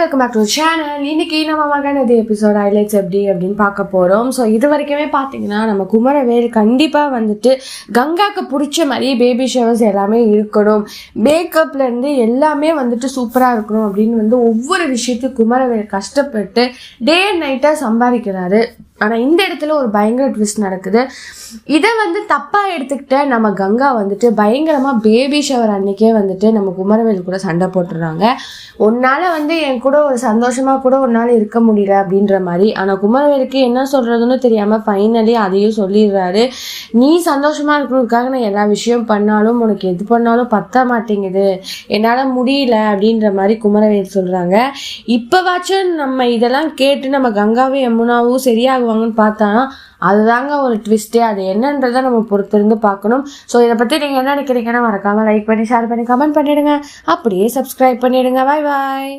Welcome back to channel. இன்னைக்கு நம்ம மகனது episode highlights எப்படி அப்படின்னு பார்க்க போகிறோம். ஸோ இது வரைக்குமே பார்த்தீங்கன்னா நம்ம குமரவேல் கண்டிப்பாக வந்துட்டு கங்காவுக்கு பிடிச்ச மாதிரி பேபி ஷவர்ஸ் எல்லாமே இருக்கணும், மேக்கப்லேருந்து எல்லாமே வந்துட்டு சூப்பராக இருக்கணும் அப்படின்னு ஒவ்வொரு விஷயத்தையும் குமரவேல் கஷ்டப்பட்டு டே அண்ட் நைட்டாக சம்பாதிக்கிறாரு. ஆனால் இந்த இடத்துல ஒரு பயங்கர ட்விஸ்ட் நடக்குது. இதை தப்பாக எடுத்துக்கிட்ட நம்ம கங்கா பயங்கரமாக பேபி ஷவர் அன்னைக்கே நம்ம குமரவேல் கூட சண்டை போட்டுடுறாங்க. உன்னால் என் கூட ஒரு சந்தோஷமாக கூட ஒரு நாள் இருக்க முடியல அப்படின்ற மாதிரி. ஆனால் குமரவேலுக்கு என்ன சொல்கிறதுன்னு தெரியாமல் ஃபைனலி அதையும் சொல்லிடுறாரு. நீ சந்தோஷமாக இருக்கிறதுக்காக நான் எல்லா விஷயம் பண்ணாலும் உனக்கு எது பண்ணாலும் பத்த மாட்டேங்குது, என்னால் முடியல அப்படின்ற மாதிரி குமரவேல் சொல்கிறாங்க. இப்போவாச்சும் நம்ம இதெல்லாம் கேட்டு நம்ம கங்காவும் யமுனாவும் சரியாகுவாங்கன்னு பார்த்தா அதுதாங்க ஒரு ட்விஸ்டே. அது என்னன்றதை நம்ம பொறுத்திருந்து பார்க்கணும். ஸோ இதை பற்றி நீங்கள் என்ன நினைக்கிறீங்கன்னா மறக்காமல் லைக் பண்ணி ஷேர் பண்ணி கமெண்ட் பண்ணிவிடுங்க. அப்படியே சப்ஸ்கிரைப் பண்ணிவிடுங்க. பாய் பாய்.